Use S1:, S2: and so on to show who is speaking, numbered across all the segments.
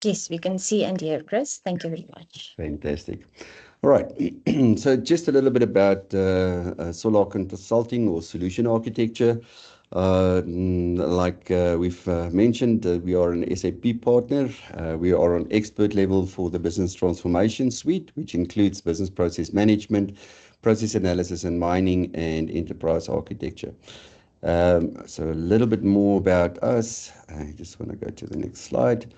S1: Yes, we can see and hear, Chris. Thank you very much.
S2: Fantastic. All right. So just a little bit about Solar Consulting or solution architecture. Like we've mentioned, we are an SAP partner. We are on expert level for the business transformation suite, which includes business process management, process analysis and mining, and enterprise architecture. So a little bit more about us. I just want to go to the next slide.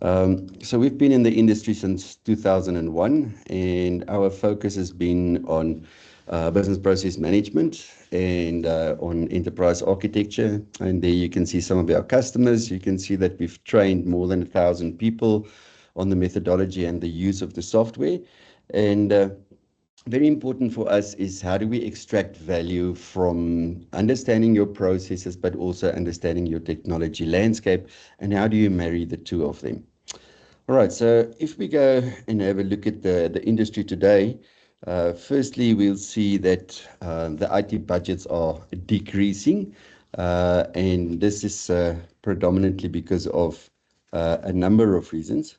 S2: So we've been in the industry since 2001, and our focus has been on business process management and on enterprise architecture. And there you can see some of our customers. You can see that we've trained more than 1,000 people on the methodology and the use of the software. And very important for us is how do we extract value from understanding your processes, but also understanding your technology landscape, and how do you marry the two of them? All right, so if we go and have a look at the industry today, firstly, we'll see that the IT budgets are decreasing, and this is predominantly because of a number of reasons.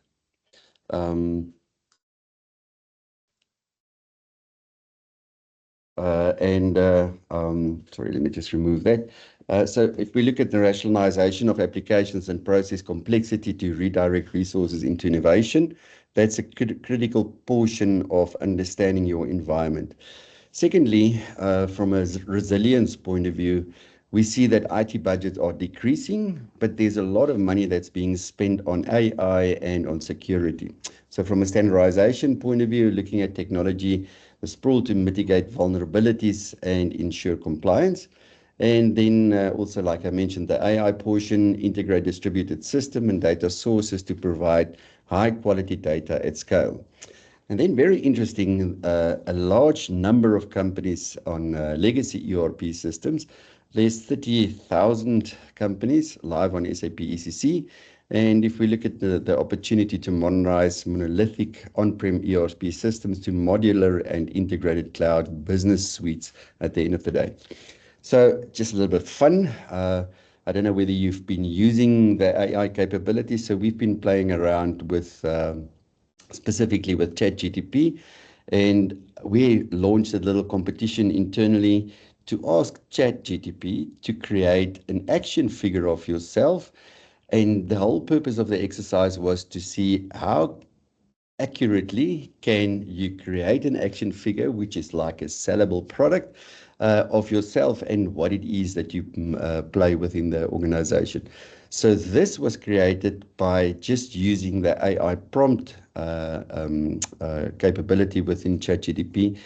S2: Sorry, let me just remove that. So if we look at the rationalization of applications and process complexity to redirect resources into innovation, that's a critical portion of understanding your environment. Secondly, from a resilience point of view, we see that IT budgets are decreasing, but there's a lot of money that's being spent on AI and on security. So from a standardization point of view, looking at technology, the sprawl to mitigate vulnerabilities and ensure compliance. And then also, like I mentioned, the AI portion, integrate distributed system and data sources to provide high quality data at scale. And then very interesting, a large number of companies on legacy ERP systems. There's 30,000 companies live on SAP ECC. And if we look at the opportunity to modernize monolithic on-prem ERP systems to modular and integrated cloud business suites at the end of the day. So just a little bit of fun. I don't know whether you've been using the AI capabilities. So we've been playing around with specifically with ChatGTP, and we launched a little competition internally to ask ChatGTP to create an action figure of yourself. And the whole purpose of the exercise was to see how accurately can you create an action figure, which is like a sellable product of yourself and what it is that you play within the organization. So this was created by just using the AI prompt capability within ChatGPT,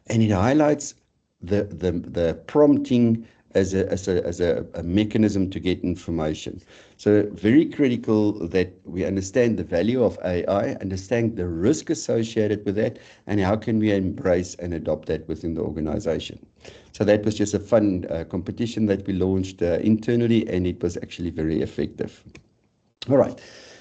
S2: and it highlights the prompting as a mechanism to get information. So very critical that we understand the value of AI, understand the risk associated with that, and how can we embrace and adopt that within the organization. So that was just a fun competition that we launched internally, and it was actually very effective. All right.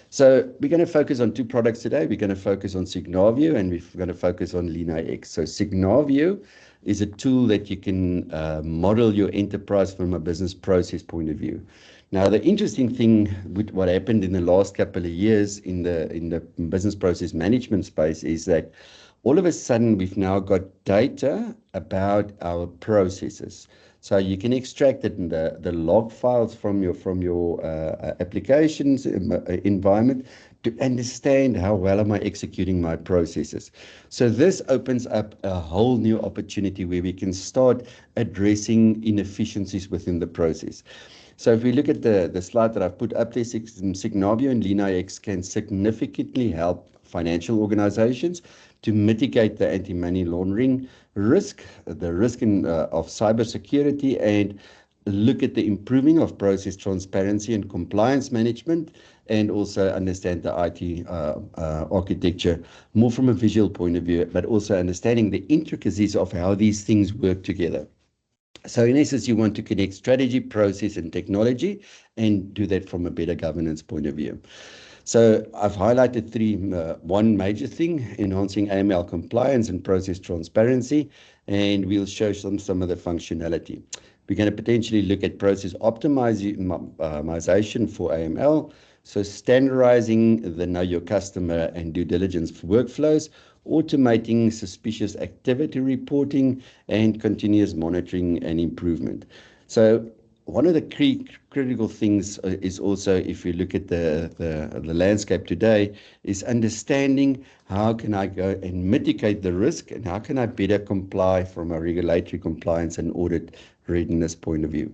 S2: So we're going to focus on two products today. We're going to focus on Signavio, and we're going to focus on LeanIX. So Signavio is a tool that you can model your enterprise from a business process point of view. Now, the interesting thing with what happened in the last couple of years in the business process management space is that all of a sudden we've now got data about our processes. So you can extract it in the log files from your applications environment to understand how well am I executing my processes. So this opens up a whole new opportunity where we can start addressing inefficiencies within the process. So if we look at the slide that I've put up there, Signavio and LeanIX can significantly help financial organizations to mitigate the anti-money laundering risk, the risk of cybersecurity, and look at the improving of process transparency and compliance management, and also understand the IT architecture more from a visual point of view, but also understanding the intricacies of how these things work together. So in essence, you want to connect strategy, process, and technology, and do that from a better governance point of view. So I've highlighted one major thing, enhancing AML compliance and process transparency, and we'll show some of the functionality. We're going to potentially look at process optimization for AML, So standardizing the know your customer and due diligence workflows, automating suspicious activity reporting, and continuous monitoring and improvement. So one of the critical things is also, if you look at the landscape today, is understanding how can I go and mitigate the risk, and how can I better comply from a regulatory compliance and audit readiness point of view.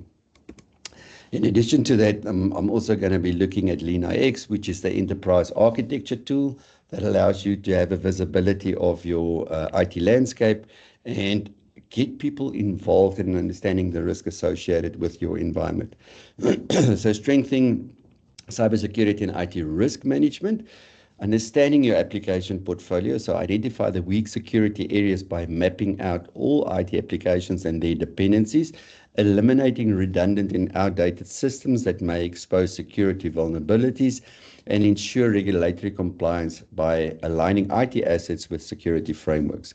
S2: In addition to that, I'm also going to be looking at LeanIX, which is the enterprise architecture tool that allows you to have a visibility of your IT landscape and get people involved in understanding the risk associated with your environment. So strengthening cybersecurity and IT risk management, understanding your application portfolio. So identify the weak security areas by mapping out all IT applications and their dependencies, eliminating redundant and outdated systems that may expose security vulnerabilities, and ensure regulatory compliance by aligning IT assets with security frameworks.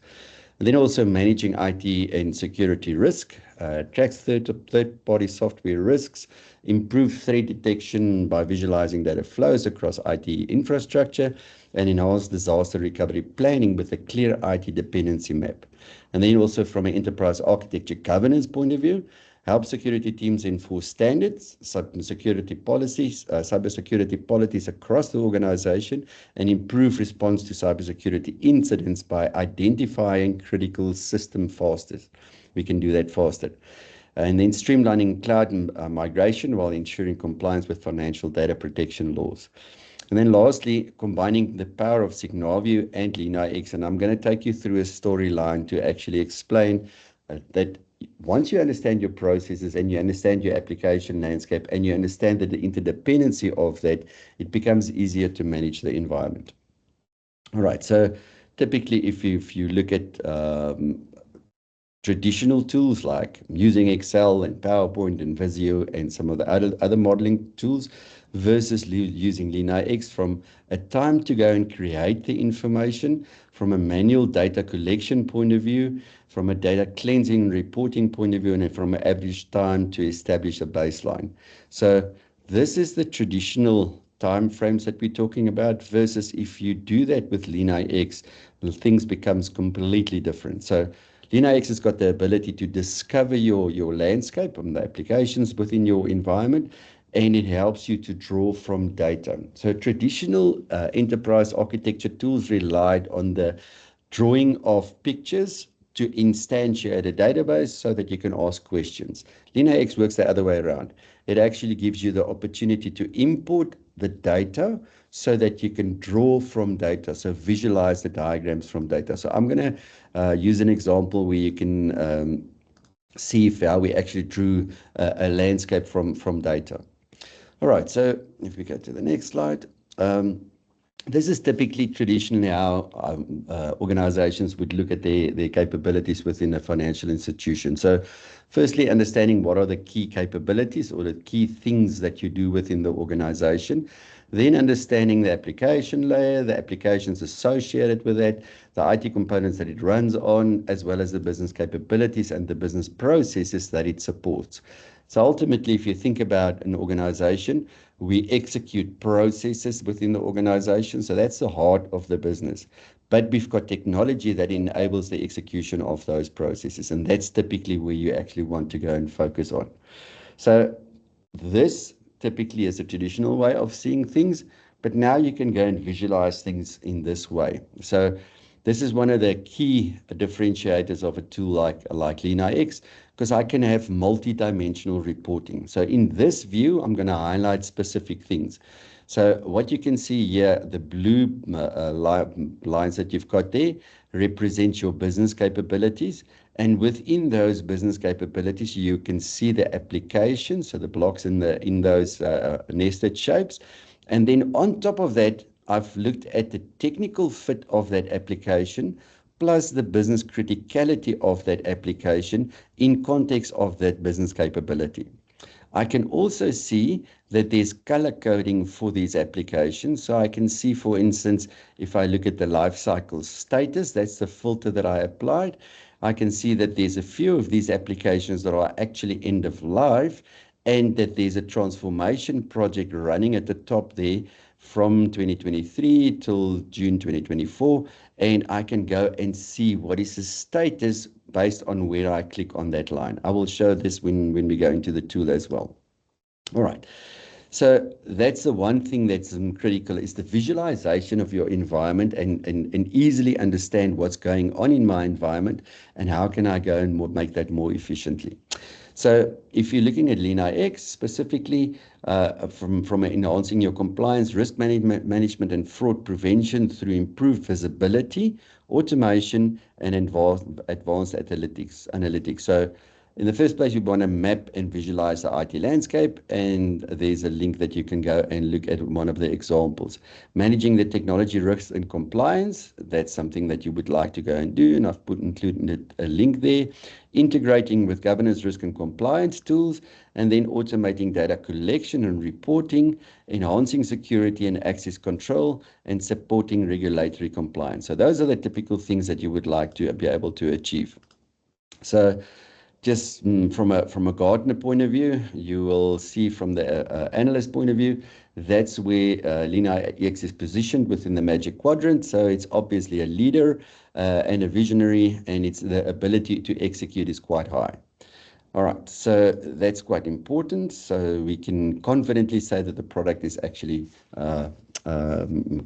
S2: And then also managing IT and security risk, tracks third-party software risks, improve threat detection by visualizing data flows across IT infrastructure, and enhance disaster recovery planning with a clear IT dependency map. And then also from an enterprise architecture governance point of view, help security teams enforce standards, cybersecurity policies across the organization, and improve response to cybersecurity incidents by identifying critical system faster. We can do that faster. And then streamlining cloud migration while ensuring compliance with financial data protection laws. And then lastly, combining the power of Signavio and LeanIX. And I'm going to take you through a storyline to actually explain that once you understand your processes and you understand your application landscape and you understand the interdependency of that, it becomes easier to manage the environment. All right, so typically if you look at traditional tools like using Excel and PowerPoint and Visio and some of the other modeling tools versus using LeanIX, from a time to go and create the information, from a manual data collection point of view, from a data cleansing reporting point of view, and from an average time to establish a baseline. So this is the traditional time frames that we're talking about, versus if you do that with LeanIX, things becomes completely different. So LeanIX has got the ability to discover your landscape and the applications within your environment, and it helps you to draw from data. So traditional enterprise architecture tools relied on the drawing of pictures to instantiate a database so that you can ask questions. LeanIX works the other way around. It actually gives you the opportunity to import the data so that you can draw from data, so visualize the diagrams from data. So I'm going to use an example where you can see how we actually drew a landscape from data. All right, so if we go to the next slide, this is typically traditionally how organizations would look at their capabilities within a financial institution. So firstly, understanding what are the key capabilities or the key things that you do within the organization. Then understanding the application layer, the applications associated with that, the IT components that it runs on, as well as the business capabilities and the business processes that it supports. So ultimately, if you think about an organization, we execute processes within the organization. So that's the heart of the business. But we've got technology that enables the execution of those processes. And that's typically where you actually want to go and focus on. So this typically is a traditional way of seeing things, but now you can go and visualize things in this way. So this is one of the key differentiators of a tool like LeanIX, because I can have multi-dimensional reporting. So in this view, I'm going to highlight specific things. So what you can see here, the blue lines that you've got there represent your business capabilities. And within those business capabilities, you can see the applications, so the blocks in those nested shapes. And then on top of that, I've looked at the technical fit of that application, plus the business criticality of that application in context of that business capability. I can also see that there's color coding for these applications. So I can see, for instance, if I look at the life cycle status, that's the filter that I applied. I can see that there's a few of these applications that are actually end of life, and that there's a transformation project running at the top there from 2023 till June 2024, and I can go and see what is the status based on where I click on that line. I will show this when we go into the tool as well. All right. So that's the one thing that's critical, is the visualization of your environment and easily understand what's going on in my environment and how can I go and make that more efficiently. So if you're looking at LeanIX specifically, from enhancing your compliance, risk management and fraud prevention through improved visibility, automation, and advanced analytics. So in the first place, you want to map and visualize the IT landscape, and there's a link that you can go and look at one of the examples. Managing the technology risks and compliance, that's something that you would like to go and do, and I've included a link there. Integrating with governance, risk and compliance tools, and then automating data collection and reporting, enhancing security and access control, and supporting regulatory compliance. So those are the typical things that you would like to be able to achieve. So just from a Gartner point of view, you will see from the analyst point of view, that's where LeanIX is positioned within the Magic Quadrant. So it's obviously a leader and a visionary, and it's the ability to execute is quite high. All right, so that's quite important. So we can confidently say that the product is actually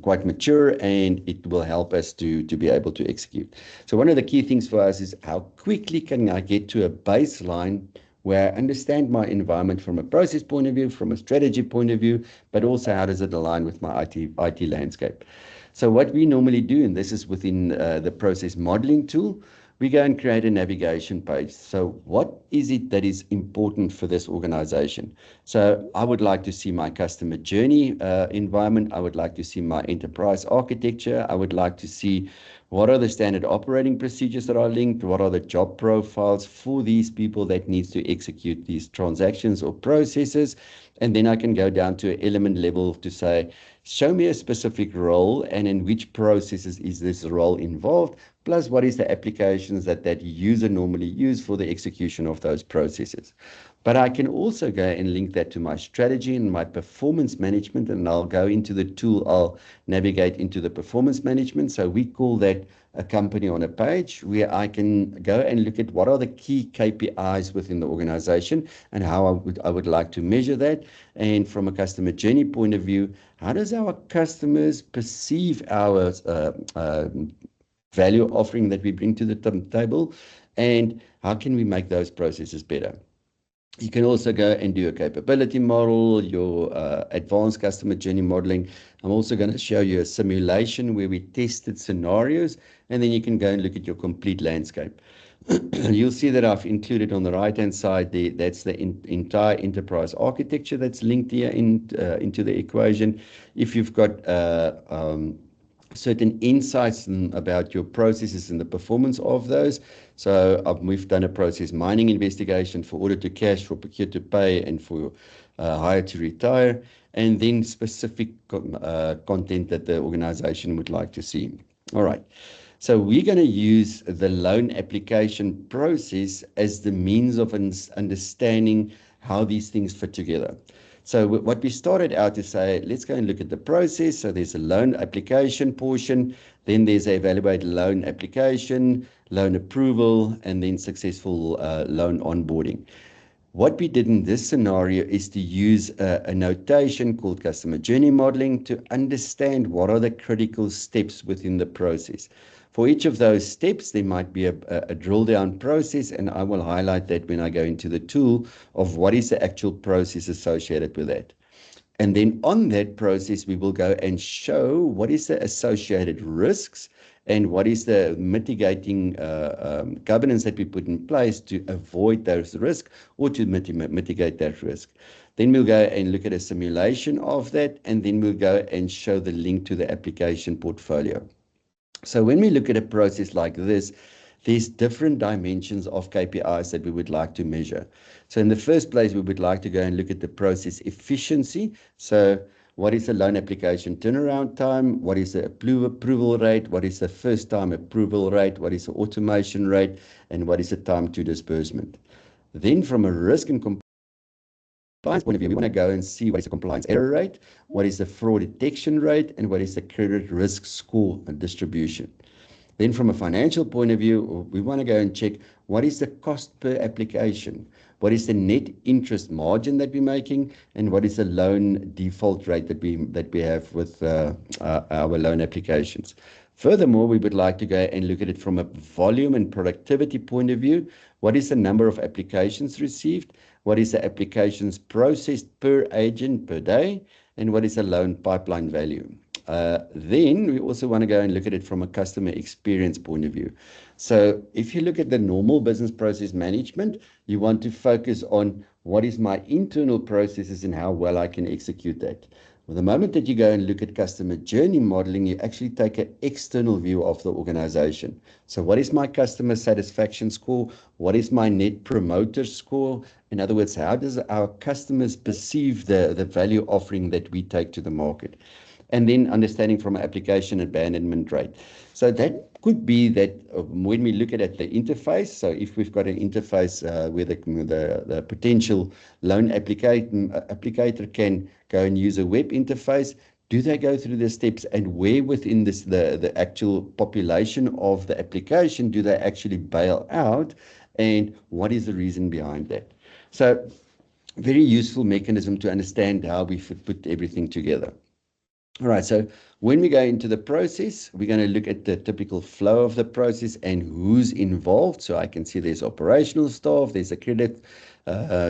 S2: quite mature, and it will help us to be able to execute. So one of the key things for us is how quickly can I get to a baseline where I understand my environment from a process point of view, from a strategy point of view, but also how does it align with my IT landscape. So what we normally do, and this is within the process modeling tool, we go and create a navigation page. So what is it that is important for this organization? So I would like to see my customer journey environment. I would like to see my enterprise architecture. I would like to see what are the standard operating procedures that are linked, what are the job profiles for these people that needs to execute these transactions or processes. And then I can go down to an element level to say, show me a specific role and in which processes is this role involved, plus what is the applications that user normally use for the execution of those processes. But I can also go and link that to my strategy and my performance management, and I'll go into the tool, I'll navigate into the performance management. So we call that a company on a page, where I can go and look at what are the key KPIs within the organization and how I would like to measure that. And from a customer journey point of view, how does our customers perceive our value offering that we bring to the table, and how can we make those processes better? You can also go and do a capability model, your advanced customer journey modeling. I'm also going to show you a simulation where we tested scenarios, and then you can go and look at your complete landscape. You'll see that I've included on the right-hand side there, that's the entire enterprise architecture that's linked here into the equation. If you've got certain insights about your processes and the performance of those. So we've done a process mining investigation for order to cash, for procure to pay, and for hire to retire, and then specific content that the organization would like to see. All right. So we're going to use the loan application process as the means of understanding how these things fit together. So what we started out to say, let's go and look at the process. So there's a loan application portion, then there's a evaluate loan application, loan approval, and then successful loan onboarding. What we did in this scenario is to use a notation called customer journey modeling to understand what are the critical steps within the process. For each of those steps, there might be a drill down process, and I will highlight that when I go into the tool of what is the actual process associated with that. And then on that process, we will go and show what is the associated risks and what is the mitigating governance that we put in place to avoid those risks or to mitigate that risk. Then we'll go and look at a simulation of that, and then we'll go and show the link to the application portfolio. So when we look at a process like this, there's different dimensions of KPIs that we would like to measure. So in the first place, we would like to go and look at the process efficiency. So what is the loan application turnaround time? What is the approval rate? What is the first time approval rate? What is the automation rate? And what is the time to disbursement? Then from a risk and compliance point of view, we want to go and see what is the compliance error rate, what is the fraud detection rate, and what is the credit risk score and distribution. Then from a financial point of view, we want to go and check what is the cost per application, what is the net interest margin that we're making, and what is the loan default rate that we have with our loan applications. Furthermore, we would like to go and look at it from a volume and productivity point of view. What is the number of applications received? What is the applications processed per agent per day? And what is the loan pipeline value? Then we also want to go and look at it from a customer experience point of view. So if you look at the normal business process management, you want to focus on what is my internal processes and how well I can execute that. Well, the moment that you go and look at customer journey modeling, you actually take an external view of the organization. So what is my customer satisfaction score? What is my net promoter score? In other words, how does our customers perceive the value offering that we take to the market? And then understanding from an application abandonment rate. So that could be that when we look at the interface, so if we've got an interface where the potential loan applicator can go and use a web interface, do they go through the steps, and where within this the actual population of the application do they actually bail out, and what is the reason behind that? So very useful mechanism to understand how we put everything together. All right, so when we go into the process, we're going to look at the typical flow of the process and who's involved. So I can see there's operational staff, there's a credit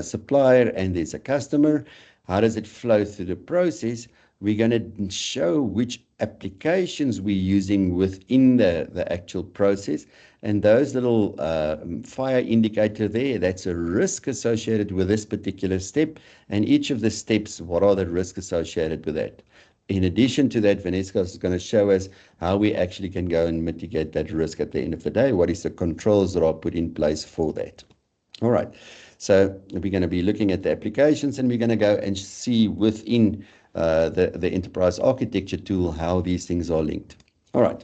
S2: supplier, and there's a customer. How does it flow through the process? We're going to show which applications we're using within the actual process. And those little fire indicator there, that's a risk associated with this particular step. And each of the steps, what are the risks associated with that? In addition to that, Vanessa is going to show us how we actually can go and mitigate that risk at the end of the day. What is the controls that are put in place for that? All right. So we're going to be looking at the applications, and we're going to go and see within the enterprise architecture tool how these things are linked. All right.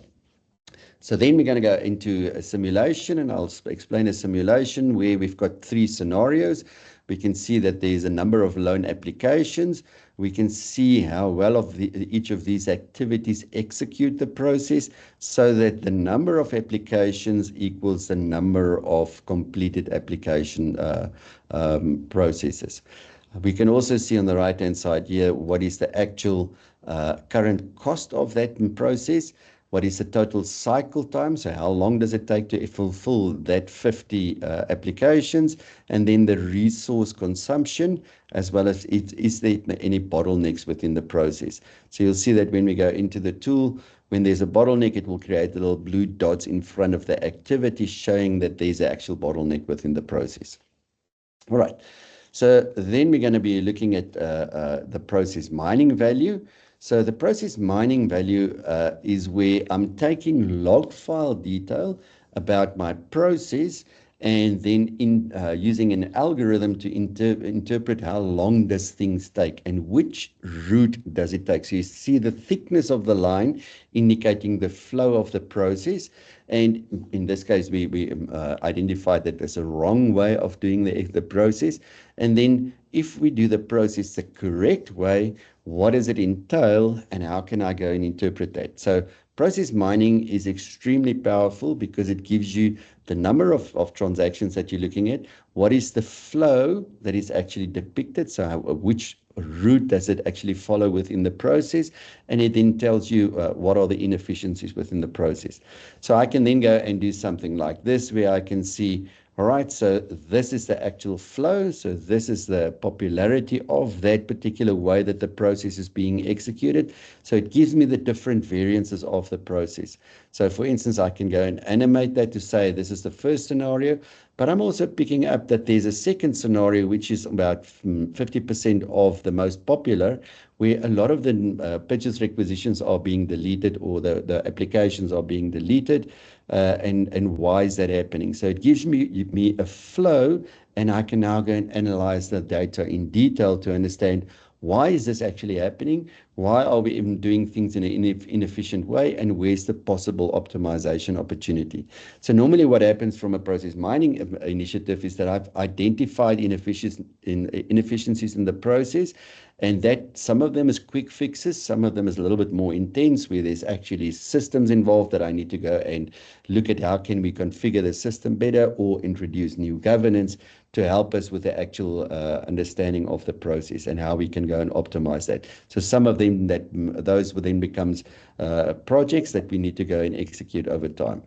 S2: So then we're going to go into a simulation, and I'll explain a simulation where we've got 3 scenarios. We can see that there's a number of loan applications. We can see how well each of these activities execute the process, so that the number of applications equals the number of completed application processes. We can also see on the right-hand side here what is the actual current cost of that process. What is the total cycle time? So how long does it take to fulfill that 50 applications? And then the resource consumption, as well as is there any bottlenecks within the process? So you'll see that when we go into the tool, when there's a bottleneck, it will create little blue dots in front of the activity showing that there's an actual bottleneck within the process. All right. So then we're going to be looking at the process mining value. So the process mining value is where I'm taking log file detail about my process, and then using an algorithm to interpret how long does things take and which route does it take. So you see the thickness of the line indicating the flow of the process. And in this case, we identified that there's a wrong way of doing the process. And then if we do the process the correct way, what does it entail, and how can I go and interpret that? So process mining is extremely powerful because it gives you the number of transactions that you're looking at, what is the flow that is actually depicted, so which route does it actually follow within the process, and it then tells you what are the inefficiencies within the process. So I can then go and do something like this, where I can see, all right, so this is the actual flow. So this is the popularity of that particular way that the process is being executed. So it gives me the different variances of the process. So for instance, I can go and animate that to say this is the first scenario, but I'm also picking up that there's a second scenario, which is about 50% of the most popular, where a lot of the purchase requisitions are being deleted, or the applications are being deleted. And why is that happening? So it gives me a flow, and I can now go and analyze the data in detail to understand why is this actually happening? Why are we even doing things in an inefficient way? And where's the possible optimization opportunity? So normally what happens from a process mining initiative is that I've identified inefficiencies in the process, and that some of them is quick fixes, some of them is a little bit more intense, where there's actually systems involved that I need to go and look at how can we configure the system better or introduce new governance to help us with the actual understanding of the process and how we can go and optimize that. So some of them, those then becomes projects that we need to go and execute over time.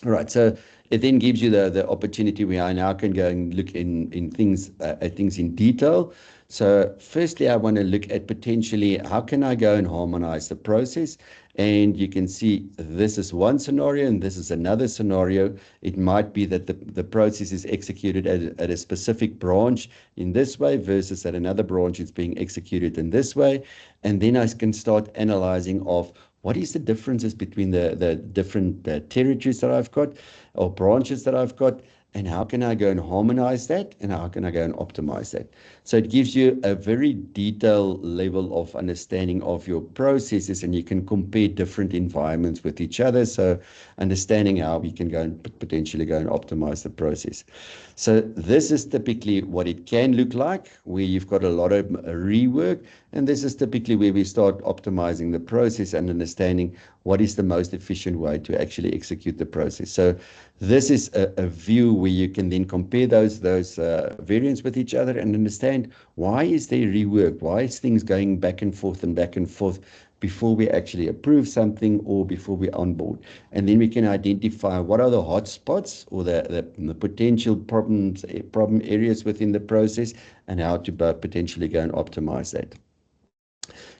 S2: All right, so it then gives you the opportunity where I now can go and look at things in detail. So firstly, I want to look at potentially how can I go and harmonize the process. And you can see this is one scenario and this is another scenario. It might be that the process is executed at a specific branch in this way versus at another branch it's being executed in this way. And then I can start analyzing of what is the differences between the different territories that I've got or branches that I've got, and how can I go and harmonize that, and how can I go and optimize that? So it gives you a very detailed level of understanding of your processes, and you can compare different environments with each other. So understanding how we can go and potentially go and optimize the process. So this is typically what it can look like, where you've got a lot of rework, and this is typically where we start optimizing the process and understanding what is the most efficient way to actually execute the process. So this is a view where you can then compare those variants with each other and understand why is there rework, why is things going back and forth before we actually approve something or before we onboard. And then we can identify what are the hot spots or the potential problem areas within the process and how to potentially go and optimize that.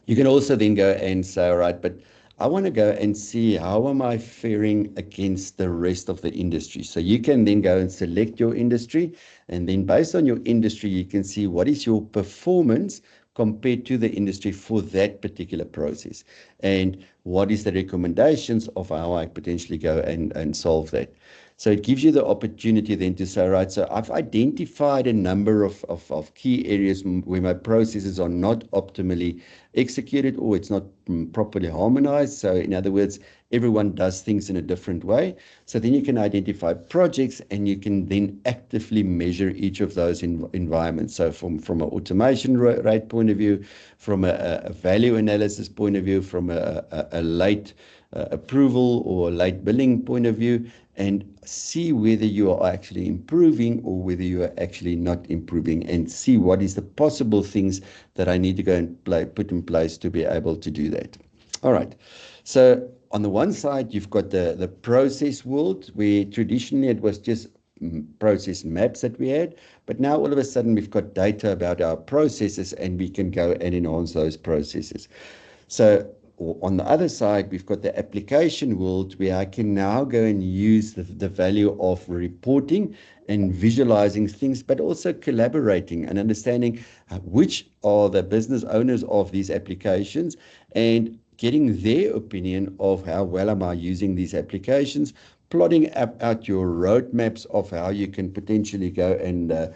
S2: You can also then go and say, all right, but I want to go and see how am I faring against the rest of the industry. So you can then go and select your industry, and then based on your industry, you can see what is your performance compared to the industry for that particular process, and what is the recommendations of how I potentially go and solve that. So it gives you the opportunity then to say, right, so I've identified a number of key areas where my processes are not optimally executed or it's not properly harmonized. So in other words, everyone does things in a different way. So then you can identify projects and you can then actively measure each of those environments. So from an automation rate point of view, from a value analysis point of view, from a late approval or late billing point of view, and see whether you are actually improving or whether you are actually not improving, and see what is the possible things that I need to go and put in place to be able to do that. All right. So on the one side, you've got the process world, where traditionally it was just process maps that we had, but now all of a sudden we've got data about our processes and we can go and enhance those processes. So on the other side, we've got the application world, where I can now go and use the value of reporting and visualizing things, but also collaborating and understanding which are the business owners of these applications and getting their opinion of how well am I using these applications, plotting out your roadmaps of how you can potentially go and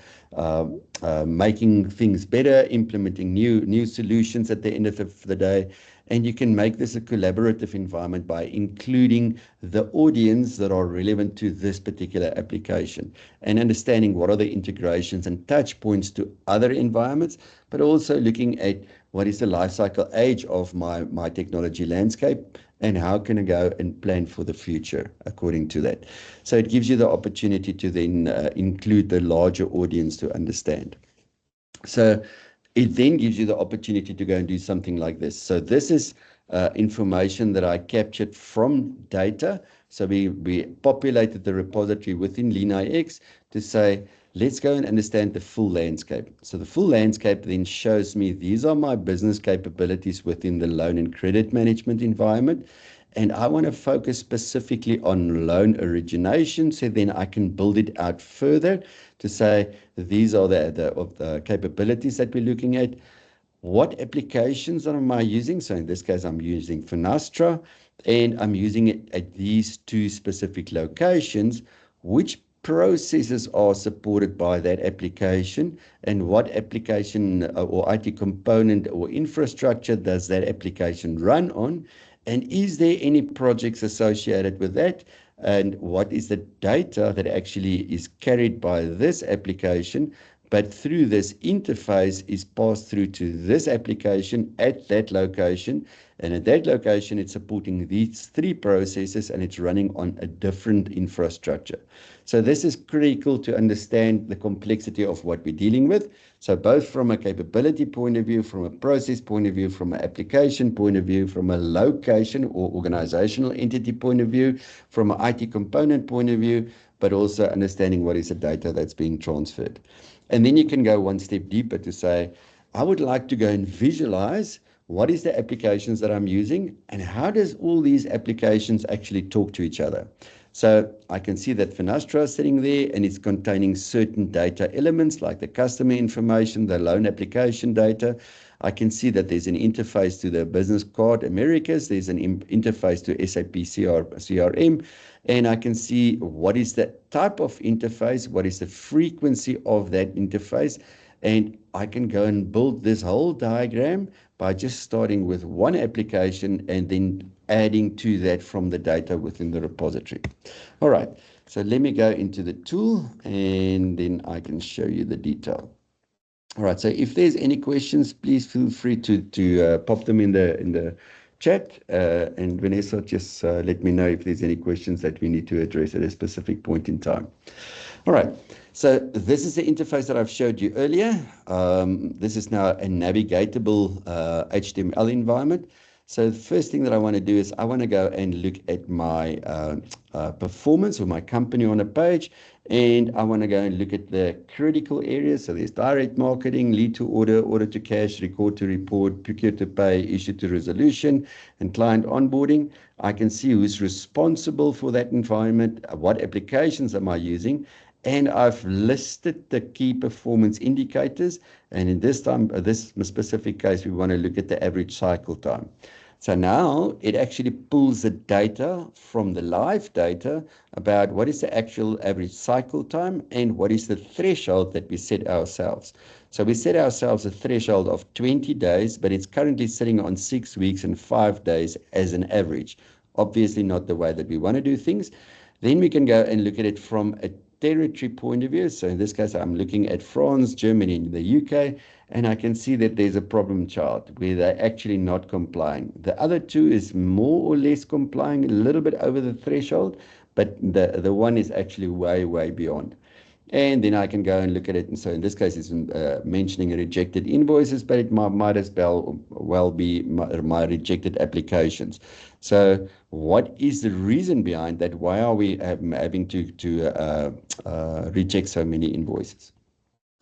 S2: making things better, implementing new solutions at the end of the day. And you can make this a collaborative environment by including the audience that are relevant to this particular application and understanding what are the integrations and touch points to other environments, but also looking at what is the life cycle age of my technology landscape and how can I go and plan for the future according to that. So it gives you the opportunity to then include the larger audience to understand. So it then gives you the opportunity to go and do something like this. So this is information that I captured from data. So we populated the repository within LeanIX to say, let's go and understand the full landscape. So the full landscape then shows me these are my business capabilities within the loan and credit management environment. And I want to focus specifically on loan origination, so then I can build it out further to say these are the capabilities that we're looking at. What applications am I using? So in this case, I'm using Finastra, and I'm using it at these two specific locations. Which processes are supported by that application, and what application or IT component or infrastructure does that application run on, and is there any projects associated with that, and what is the data that actually is carried by this application, but through this interface is passed through to this application at that location. And at that location, it's supporting these three processes, and it's running on a different infrastructure. So this is critical to understand the complexity of what we're dealing with. So both from a capability point of view, from a process point of view, from an application point of view, from a location or organizational entity point of view, from an IT component point of view, but also understanding what is the data that's being transferred. And then you can go one step deeper to say, I would like to go and visualize what is the applications that I'm using, and how does all these applications actually talk to each other. So I can see that Finastra is sitting there, and it's containing certain data elements like the customer information, the loan application data. I can see that there's an interface to the Business Card Americas. There's an interface to SAP CRM. And I can see what is the type of interface, what is the frequency of that interface. And I can go and build this whole diagram by just starting with one application and then adding to that from the data within the repository. All right, so let me go into the tool, and then I can show you the detail. All right, so if there's any questions, please feel free to pop them in the chat, and Vanessa, just let me know if there's any questions that we need to address at a specific point in time. All right, so this is the interface that I've showed you earlier. This is now a navigatable HTML environment. So the first thing that I want to do is I want to go and look at my performance of my company on a page, and I want to go and look at the critical areas. So there's direct marketing, lead to order, order to cash, record to report, procure to pay, issue to resolution, and client onboarding. I can see who's responsible for that environment, what applications am I using, and I've listed the key performance indicators. And in this specific case, we want to look at the average cycle time. So now it actually pulls the data from the live data about what is the actual average cycle time and what is the threshold that we set ourselves. So we set ourselves a threshold of 20 days, but it's currently sitting on 6 weeks and 5 days as an average. Obviously not the way that we want to do things. Then we can go and look at it from a territory point of view. So in this case, I'm looking at France, Germany, and the UK, and I can see that there's a problem child where they're actually not complying. The other two is more or less complying, a little bit over the threshold, but the one is actually way, way beyond. And then I can go and look at it. And so in this case, it's mentioning rejected invoices, but it might as well be my rejected applications. So what is the reason behind that? Why are we having to reject so many invoices?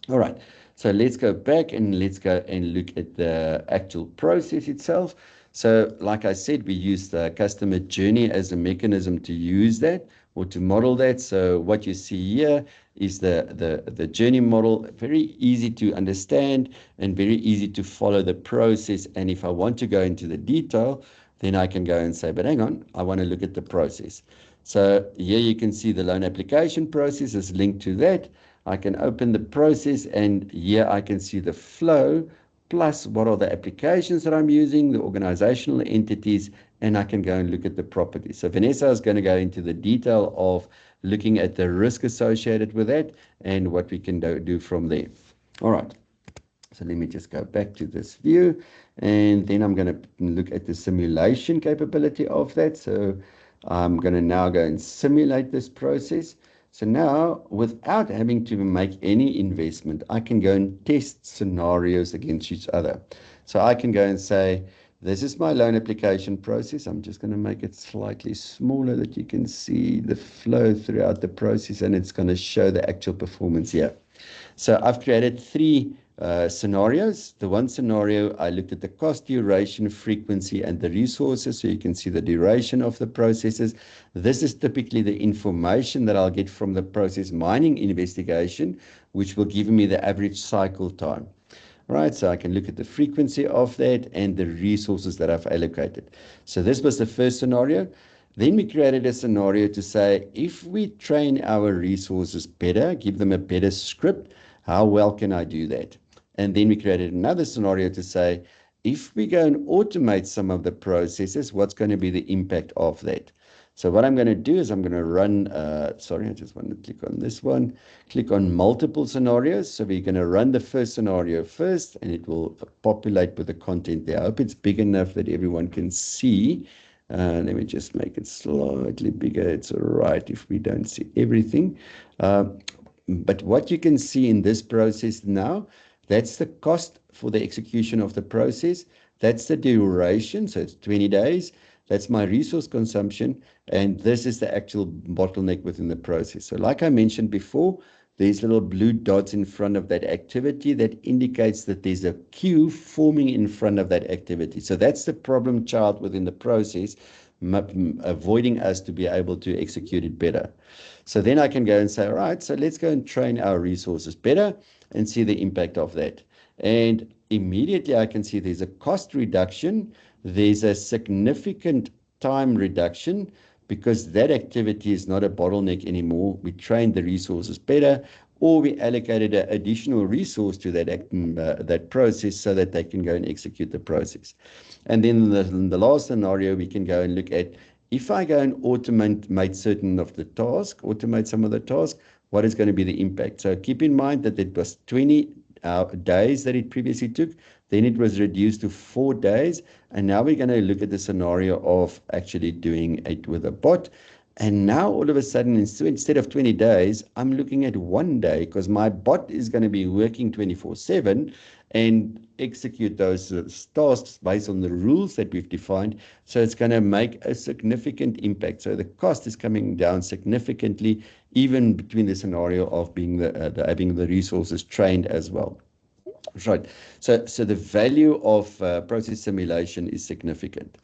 S2: All right, so let's go back and let's go and look at the actual process itself. So like I said, we use the customer journey as a mechanism to use that or to model that. So what you see here is the journey model, very easy to understand and very easy to follow the process. And if I want to go into the detail, then I can go and say, but hang on, I want to look at the process. So here you can see the loan application process is linked to that. I can open the process, and here I can see the flow plus what are the applications that I'm using, the organizational entities, and I can go and look at the properties. So Vanessa is going to go into the detail of looking at the risk associated with that and what we can do from there. All right. So let me just go back to this view, and then I'm going to look at the simulation capability of that. So I'm going to now go and simulate this process. So now, without having to make any investment, I can go and test scenarios against each other. So I can go and say, this is my loan application process. I'm just going to make it slightly smaller that you can see the flow throughout the process, and it's going to show the actual performance here. So I've created three scenarios. The one scenario, I looked at the cost, duration, frequency, and the resources. So you can see the duration of the processes. This is typically the information that I'll get from the process mining investigation, which will give me the average cycle time. Right, so I can look at the frequency of that and the resources that I've allocated. So this was the first scenario. Then we created a scenario to say, if we train our resources better, give them a better script, how well can I do that? And then we created another scenario to say, if we go and automate some of the processes, what's going to be the impact of that? So what I'm going to do is I'm going to run, I just want to click on this one, click on multiple scenarios. So we're going to run the first scenario first, and it will populate with the content there. I hope it's big enough that everyone can see. Let me just make it slightly bigger. It's all right if we don't see everything. But what you can see in this process now, that's the cost for the execution of the process. That's the duration, so it's 20 days. That's my resource consumption, and this is the actual bottleneck within the process. So like I mentioned before, there's little blue dots in front of that activity that indicates that there's a queue forming in front of that activity. So that's the problem child within the process, avoiding us to be able to execute it better. So then I can go and say, all right, so let's go and train our resources better and see the impact of that. And immediately I can see there's a cost reduction, there's a significant time reduction, because that activity is not a bottleneck anymore. We trained the resources better, or we allocated an additional resource to that process so that they can go and execute the process. And then in the last scenario, we can go and look at, if I go and automate certain of the tasks, automate some of the tasks, what is going to be the impact? So keep in mind that it was 20 days that it previously took. Then it was reduced to 4 days. And now we're going to look at the scenario of actually doing it with a bot. And now all of a sudden, instead of 20 days, I'm looking at 1 day, because my bot is going to be working 24/7 and execute those tasks based on the rules that we've defined. So it's going to make a significant impact. So the cost is coming down significantly, even between the scenario of being having the resources trained as well. Right. So the value of process simulation is significant.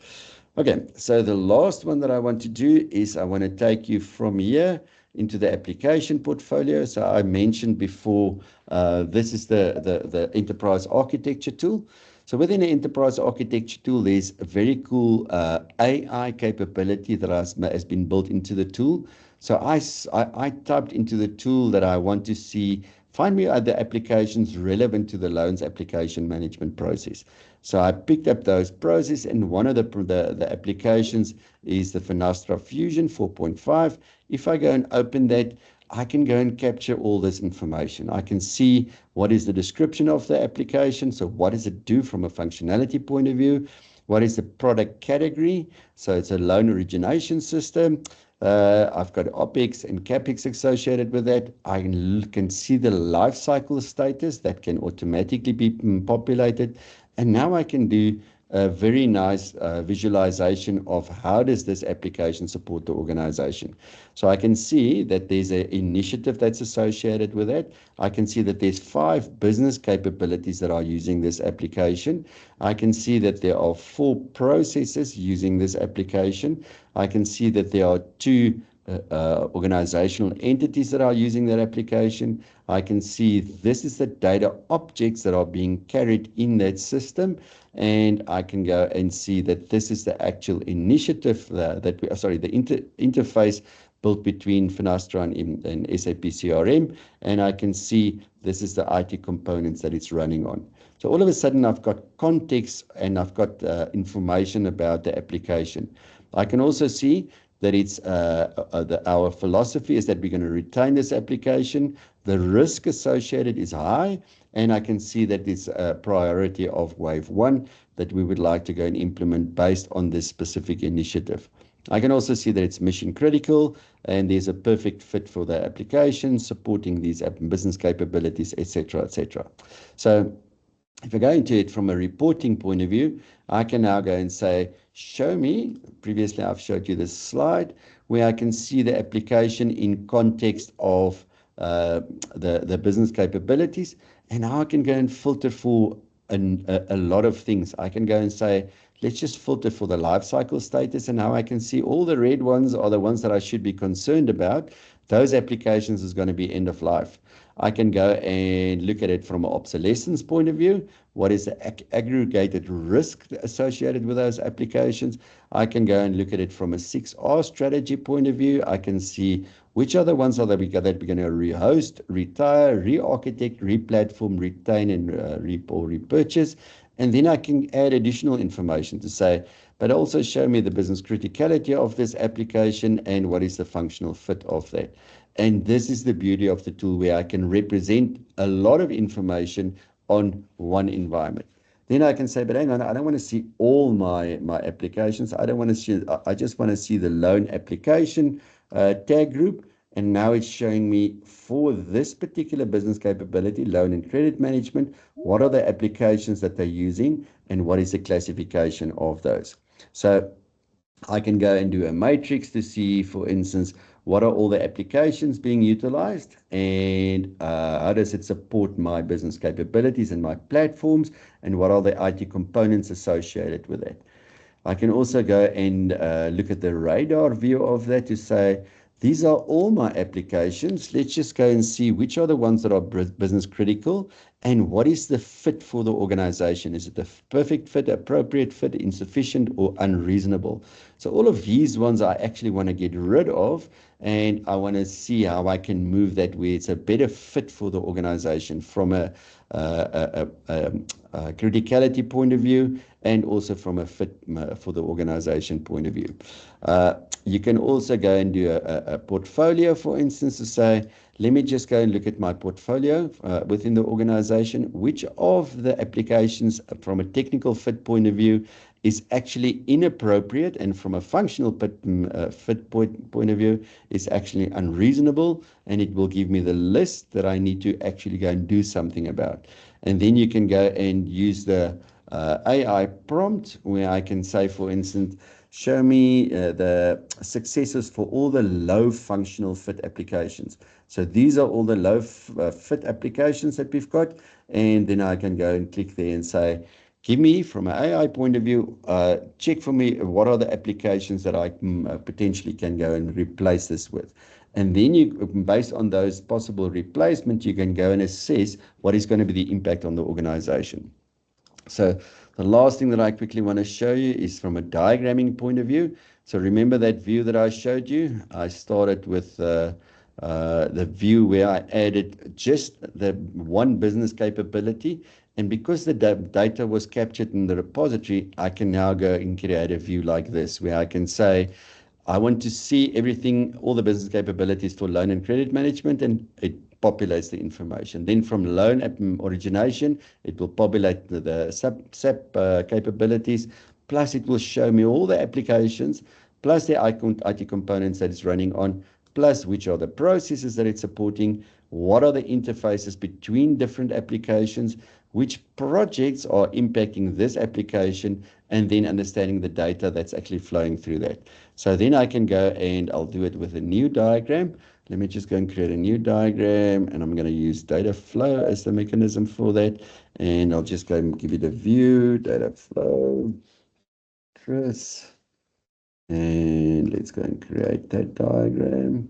S2: Okay, so the last one that I want to do is I want to take you from here into the application portfolio. So I mentioned before, this is the enterprise architecture tool. So within the enterprise architecture tool, there's a very cool AI capability that has been built into the tool. So I typed into the tool that I want to see, find me other applications relevant to the loans application management process. So I picked up those processes, and one of the applications is the Finastra Fusion 4.5. If I go and open that, I can go and capture all this information. I can see what is the description of the application. So what does it do from a functionality point of view? What is the product category? So it's a loan origination system. I've got OPEX and CAPEX associated with that. I can see the life cycle status that can automatically be populated. And now I can do a very nice visualization of how does this application support the organization. So I can see that there's an initiative that's associated with that. I can see that there's 5 business capabilities that are using this application. I can see that there are 4 processes using this application. I can see that there are 2 organizational entities that are using that application. I can see this is the data objects that are being carried in that system, and I can go and see that this is the actual initiative the interface built between Finastra and SAP CRM, and I can see this is the IT components that it's running on. So all of a sudden I've got context and I've got information about the application. I can also see that it's our philosophy is that we're going to retain this application. The risk associated is high, and I can see that it's a priority of wave 1 that we would like to go and implement based on this specific initiative. I can also see that it's mission critical, and there's a perfect fit for the application, supporting these business capabilities, etc., etc. So if I go into it from a reporting point of view, I can now go and say, show me, previously I've showed you this slide, where I can see the application in context of the business capabilities, and now I can go and filter for a lot of things. I can go and say, let's just filter for the life cycle status, and now I can see all the red ones are the ones that I should be concerned about. Those applications is going to be end of life. I can go and look at it from an obsolescence point of view. What is the aggregated risk associated with those applications? I can go and look at it from a 6R strategy point of view. I can see which are the ones that we're going to rehost, retire, re-architect, re-platform, retain, and or repurchase. And then I can add additional information to say, but also show me the business criticality of this application and what is the functional fit of that. And this is the beauty of the tool, where I can represent a lot of information on one environment. Then I can say, but hang on, I don't want to see all my applications. I don't want to see, I just want to see the loan application tag group. And now it's showing me, for this particular business capability, loan and credit management, what are the applications that they're using and what is the classification of those. So I can go and do a matrix to see, for instance, what are all the applications being utilized and how does it support my business capabilities and my platforms, and what are the IT components associated with that. I can also go and look at the radar view of that to say, these are all my applications. Let's just go and see which are the ones that are business critical and what is the fit for the organization. Is it a perfect fit, appropriate fit, insufficient, or unreasonable? So all of these ones I actually want to get rid of, and I want to see how I can move that where it's a better fit for the organization from a criticality point of view, and also from a fit for the organization point of view. You can also go and do a portfolio, for instance, to say, let me just go and look at my portfolio within the organization. Which of the applications from a technical fit point of view is actually inappropriate, and from a functional fit point of view is actually unreasonable, and it will give me the list that I need to actually go and do something about. And then you can go and use the AI prompt, where I can say, for instance, show me the successes for all the low functional fit applications. So these are all the low fit applications that we've got. And then I can go and click there and say, give me, from an AI point of view, check for me what are the applications that I potentially can go and replace this with. And then you, based on those possible replacements, you can go and assess what is going to be the impact on the organization. So the last thing that I quickly want to show you is from a diagramming point of view. So remember that view that I showed you? I started with the view where I added just the one business capability. And because the data was captured in the repository, I can now go and create a view like this, where I can say, I want to see everything, all the business capabilities for loan and credit management, and it populates the information. Then from loan origination, it will populate the SAP capabilities, plus it will show me all the applications, plus the IT components that it's running on, plus which are the processes that it's supporting, what are the interfaces between different applications, which projects are impacting this application, and then understanding the data that's actually flowing through that. So then I can go and I'll do it with a new diagram. Let me just go and create a new diagram, and I'm going to use data flow as the mechanism for that. And I'll just go and give you the view, data flow, Chris. And let's go and create that diagram.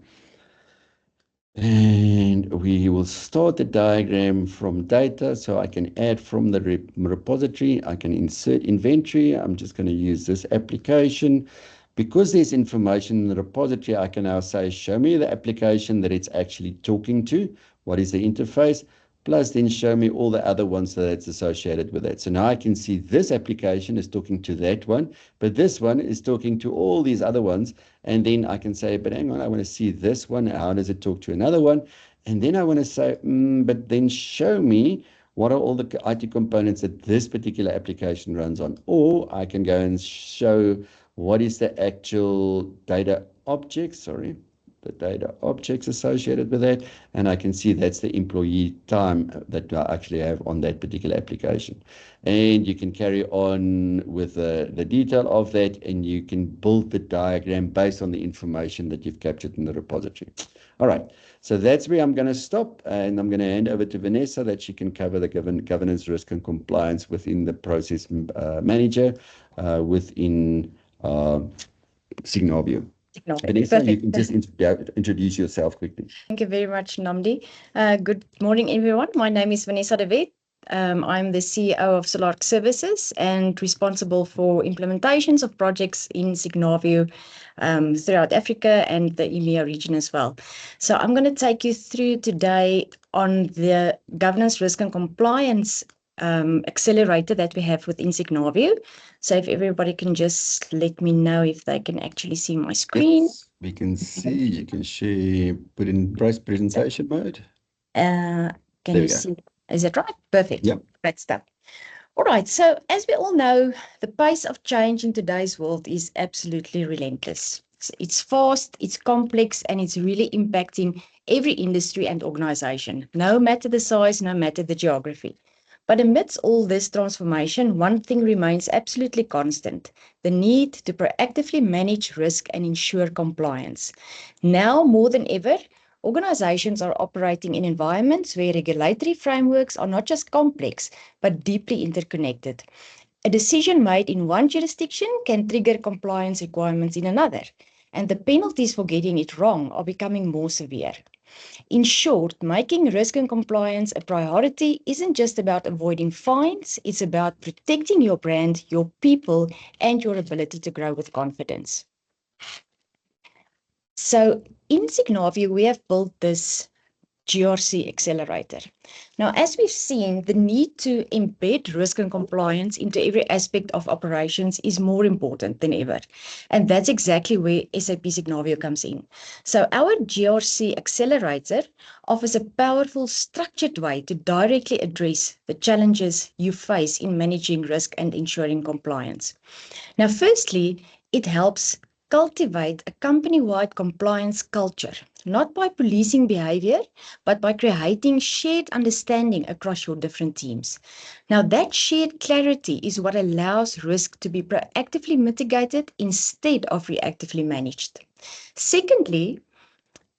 S2: And we will start the diagram from data. So I can add from the repository. I can insert inventory. I'm just going to use this application. Because there's information in the repository, I can now say, show me the application that it's actually talking to. What is the interface? Plus then show me all the other ones that it's associated with that. So now I can see this application is talking to that one, but this one is talking to all these other ones. And then I can say, but hang on, I want to see this one. How does it talk to another one? And then I want to say, but then show me what are all the IT components that this particular application runs on. Or I can go and show what is the actual data objects, the data objects associated with that, and I can see that's the employee time that I actually have on that particular application. And you can carry on with the detail of that, and you can build the diagram based on the information that you've captured in the repository. All right, so that's where I'm going to stop, and I'm going to hand over to Vanessa that she can cover the governance, risk, and compliance within the process manager within Signavio.
S1: Signavio.
S2: Vanessa, you
S1: Perfect.
S2: can just introduce yourself quickly.
S1: Thank you very much, Namdi. Good morning, everyone. My name is Vanessa de Wet. I'm the CEO of Solark Services and responsible for implementations of projects in Signavio throughout Africa and the EMEA region as well. So I'm going to take you through today on the governance, risk and compliance accelerator that we have within Signavio. So if everybody can just let me know if they can actually see my screen.
S2: Yes, we can see, you can share, put in presentation mode.
S1: Can you see? Is that right? Perfect.
S2: Yep.
S1: Great stuff. All right. So as we all know, the pace of change in today's world is absolutely relentless. It's fast, it's complex, and it's really impacting every industry and organization, no matter the size, no matter the geography. But amidst all this transformation, one thing remains absolutely constant: the need to proactively manage risk and ensure compliance. Now more than ever, organizations are operating in environments where regulatory frameworks are not just complex, but deeply interconnected. A decision made in one jurisdiction can trigger compliance requirements in another, and the penalties for getting it wrong are becoming more severe. In short, making risk and compliance a priority isn't just about avoiding fines, it's about protecting your brand, your people, and your ability to grow with confidence. So in Signavio, we have built this GRC accelerator. Now, as we've seen, the need to embed risk and compliance into every aspect of operations is more important than ever. And that's exactly where SAP Signavio comes in. So our GRC accelerator offers a powerful, structured way to directly address the challenges you face in managing risk and ensuring compliance. Now, firstly, it helps cultivate a company-wide compliance culture, not by policing behavior, but by creating shared understanding across your different teams. Now, that shared clarity is what allows risk to be proactively mitigated instead of reactively managed. Secondly,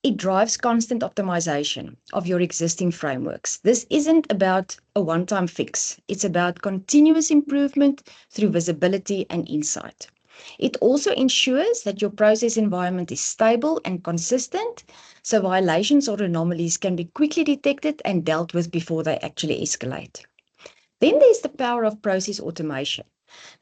S1: it drives constant optimization of your existing frameworks. This isn't about a one-time fix. It's about continuous improvement through visibility and insight. It also ensures that your process environment is stable and consistent, so violations or anomalies can be quickly detected and dealt with before they actually escalate. Then there's the power of process automation.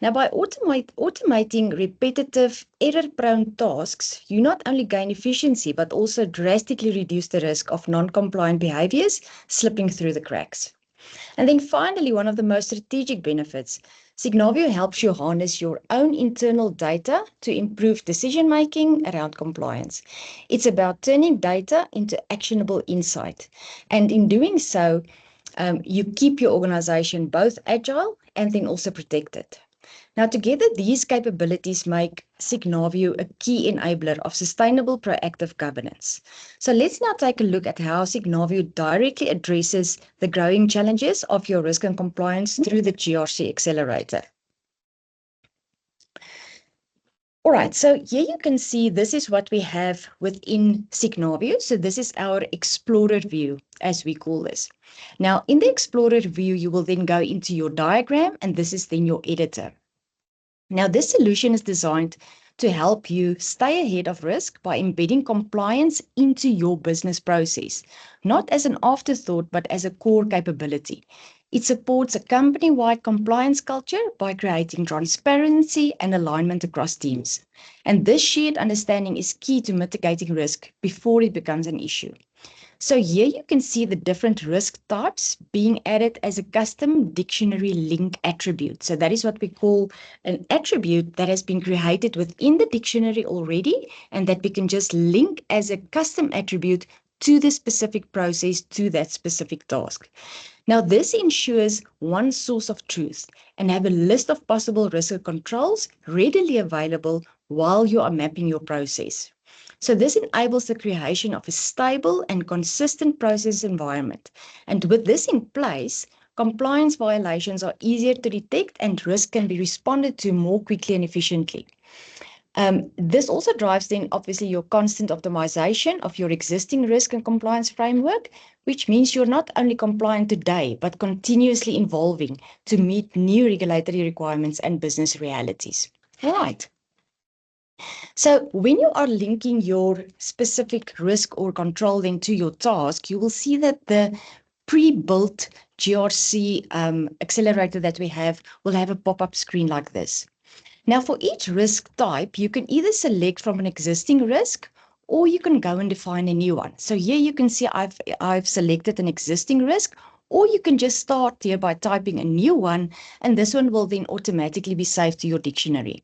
S1: Now, by automating repetitive, error-prone tasks, you not only gain efficiency, but also drastically reduce the risk of non-compliant behaviors slipping through the cracks. And then finally, one of the most strategic benefits, Signavio helps you harness your own internal data to improve decision-making around compliance. It's about turning data into actionable insight. And in doing so, you keep your organization both agile and then also protected. Now, together, these capabilities make Signavio a key enabler of sustainable proactive governance. So let's now take a look at how Signavio directly addresses the growing challenges of your risk and compliance through the GRC accelerator. All right, so here you can see this is what we have within Signavio. So this is our Explorer view, as we call this. Now, in the Explorer view, you will then go into your diagram, and this is then your editor. Now, this solution is designed to help you stay ahead of risk by embedding compliance into your business process, not as an afterthought, but as a core capability. It supports a company-wide compliance culture by creating transparency and alignment across teams. And this shared understanding is key to mitigating risk before it becomes an issue. So here you can see the different risk types being added as a custom dictionary link attribute. So that is what we call an attribute that has been created within the dictionary already, and that we can just link as a custom attribute to the specific process, to that specific task. Now, this ensures one source of truth and have a list of possible risk controls readily available while you are mapping your process. So this enables the creation of a stable and consistent process environment. And with this in place, compliance violations are easier to detect and risk can be responded to more quickly and efficiently. This also drives then obviously your constant optimization of your existing risk and compliance framework, which means you're not only compliant today, but continuously evolving to meet new regulatory requirements and business realities. All right. So when you are linking your specific risk or control then to your task, you will see that the pre-built GRC accelerator that we have will have a pop-up screen like this. Now, for each risk type, you can either select from an existing risk or you can go and define a new one. So here you can see I've selected an existing risk, or you can just start here by typing a new one, and this one will then automatically be saved to your dictionary.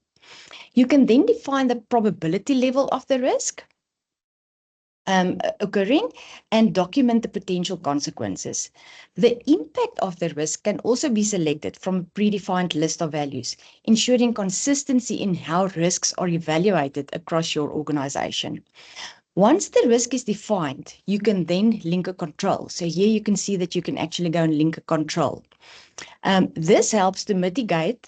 S1: You can then define the probability level of the risk occurring and document the potential consequences. The impact of the risk can also be selected from a predefined list of values, ensuring consistency in how risks are evaluated across your organization. Once the risk is defined, you can then link a control. So here you can see that you can actually go and link a control. This helps to mitigate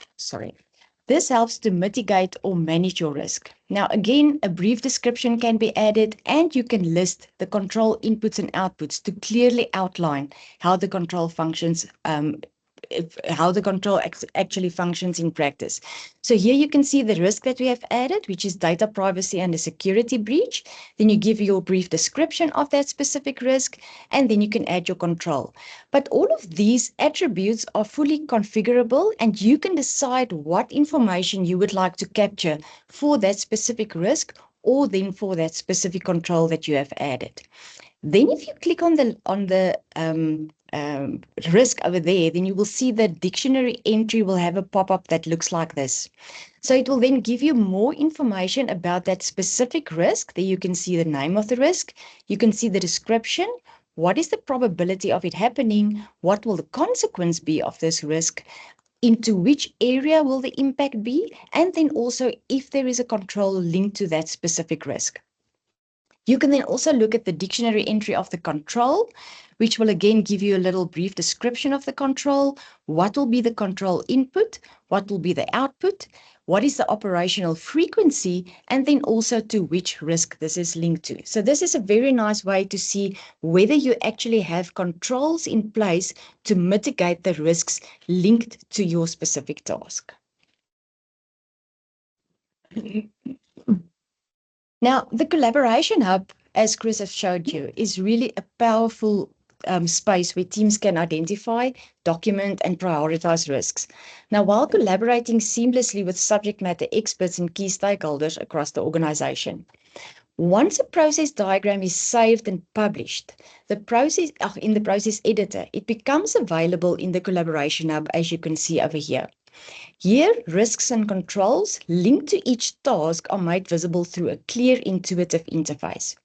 S1: or manage your risk. Now, again, a brief description can be added, and you can list the control inputs and outputs to clearly outline how the control functions, actually functions in practice. So here you can see the risk that we have added, which is data privacy and a security breach. Then you give your brief description of that specific risk, and then you can add your control. But all of these attributes are fully configurable, and you can decide what information you would like to capture for that specific risk or then for that specific control that you have added. Then if you click on the risk over there, then you will see the dictionary entry will have a pop-up that looks like this. So it will then give you more information about that specific risk. There you can see the name of the risk. You can see the description. What is the probability of it happening? What will the consequence be of this risk? Into which area will the impact be? And then also if there is a control linked to that specific risk. You can then also look at the dictionary entry of the control, which will again give you a little brief description of the control. What will be the control input? What will be the output? What is the operational frequency? And then also to which risk this is linked to. So this is a very nice way to see whether you actually have controls in place to mitigate the risks linked to your specific task. Now, the Collaboration Hub, as Chris has showed you, is really a powerful space where teams can identify, document, and prioritize risks. Now, while collaborating seamlessly with subject matter experts and key stakeholders across the organization. Once a process diagram is saved and published, in the process editor, it becomes available in the Collaboration Hub, as you can see over here. Here, risks and controls linked to each task are made visible through a clear, intuitive interface.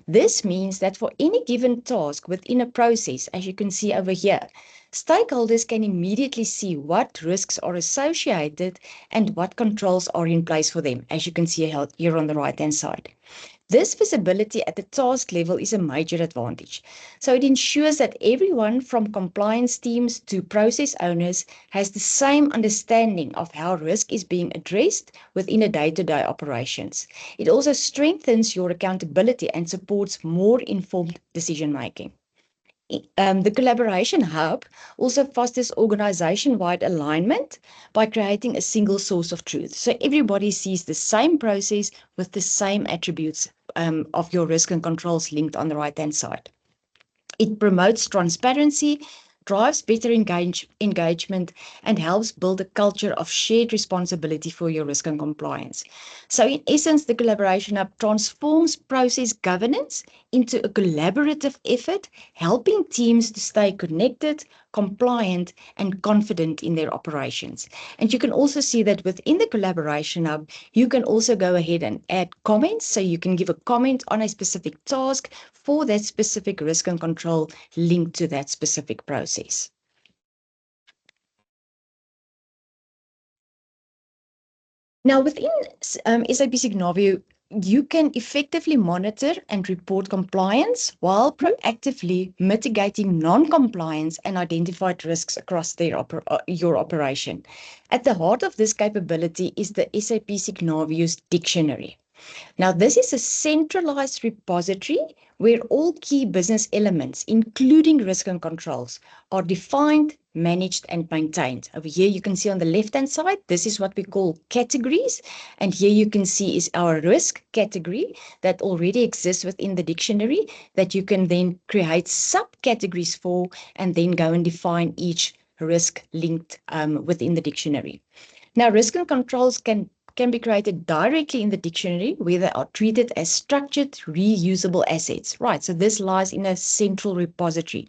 S1: This means that for any given task within a process, as you can see over here, stakeholders can immediately see what risks are associated and what controls are in place for them, as you can see here on the right-hand side. This visibility at the task level is a major advantage. So it ensures that everyone from compliance teams to process owners has the same understanding of how risk is being addressed within a day-to-day operations. It also strengthens your accountability and supports more informed decision-making. The Collaboration Hub also fosters organization-wide alignment by creating a single source of truth. So everybody sees the same process with the same attributes of your risk and controls linked on the right-hand side. It promotes transparency, drives better engagement, and helps build a culture of shared responsibility for your risk and compliance. So in essence, the Collaboration Hub transforms process governance into a collaborative effort, helping teams to stay connected, compliant, and confident in their operations. And you can also see that within the Collaboration Hub, you can also go ahead and add comments. So you can give a comment on a specific task for that specific risk and control linked to that specific process. Now, within SAP Signavio, you can effectively monitor and report compliance while proactively mitigating non-compliance and identified risks across your operation. At the heart of this capability is the SAP Signavio's dictionary. Now, this is a centralized repository where all key business elements, including risk and controls, are defined, managed, and maintained. Over here, you can see on the left-hand side, this is what we call categories. And here you can see is our risk category that already exists within the dictionary that you can then create subcategories for and then go and define each risk linked within the dictionary. Now, risk and controls can be created directly in the dictionary where they are treated as structured, reusable assets. Right, so this lies in a central repository.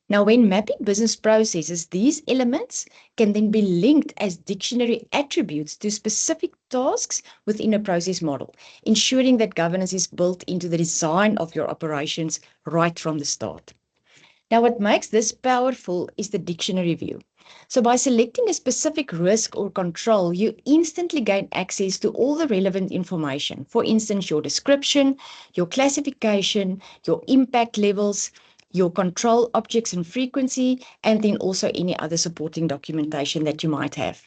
S1: Now, when mapping business processes, these elements can then be linked as dictionary attributes to specific tasks within a process model, ensuring that governance is built into the design of your operations right from the start. Now, what makes this powerful is the dictionary view. So by selecting a specific risk or control, you instantly gain access to all the relevant information. For instance, your description, your classification, your impact levels, your control objects and frequency, and then also any other supporting documentation that you might have.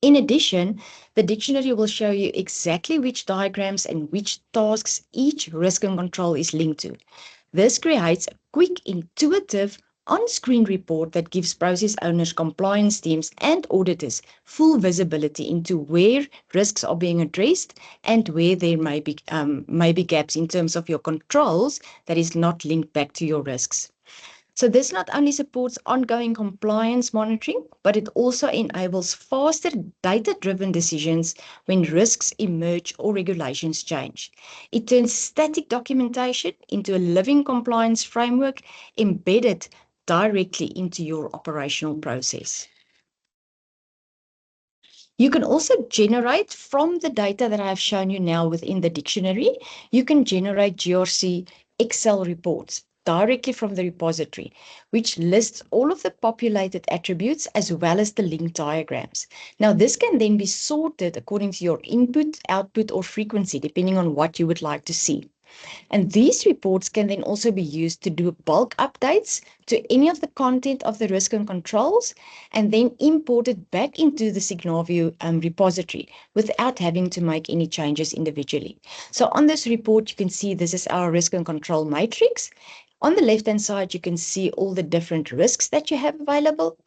S1: In addition, the dictionary will show you exactly which diagrams and which tasks each risk and control is linked to. This creates a quick, intuitive, on-screen report that gives process owners, compliance teams, and auditors full visibility into where risks are being addressed and where there may be gaps in terms of your controls that is not linked back to your risks. So this not only supports ongoing compliance monitoring, but it also enables faster data-driven decisions when risks emerge or regulations change. It turns static documentation into a living compliance framework embedded directly into your operational process. You can also generate from the data that I have shown you now within the dictionary, you can generate GRC Excel reports directly from the repository, which lists all of the populated attributes as well as the link diagrams. Now, this can then be sorted according to your input, output, or frequency, depending on what you would like to see. And these reports can then also be used to do bulk updates to any of the content of the risk and controls, and then import it back into the Signavio repository without having to make any changes individually. So on this report, you can see this is our risk and control matrix. On the left-hand side, you can see all the different risks that you have available,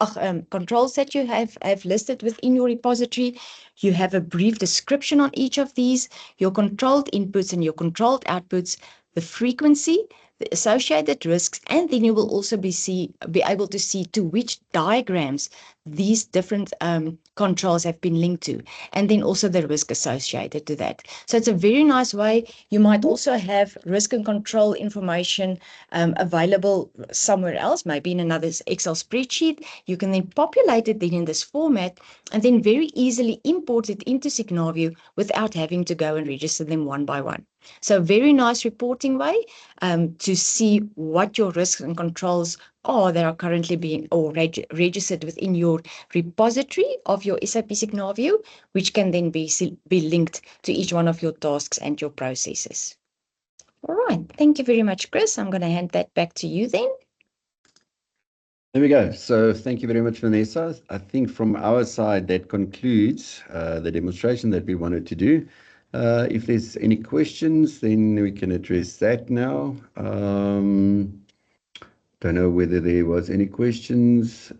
S1: controls that you have listed within your repository. You have a brief description on each of these, your controlled inputs and your controlled outputs, the frequency, the associated risks, and then you will also be able to see to which diagrams these different controls have been linked to, and then also the risk associated to that. So it's a very nice way. You might also have risk and control information available somewhere else, maybe in another Excel spreadsheet. You can then populate it then in this format and then very easily import it into Signavio without having to go and register them one by one. So very nice reporting way to see what your risks and controls are that are currently being or registered within your repository of your SAP Signavio, which can then be linked to each one of your tasks and your processes. All right, thank you very much, Chris. I'm going to hand that back to you then.
S2: There we go. So thank you very much, Vanessa. I think from our side, that concludes the demonstration that we wanted to do. If there's any questions, then we can address that now. Don't know whether there was any questions.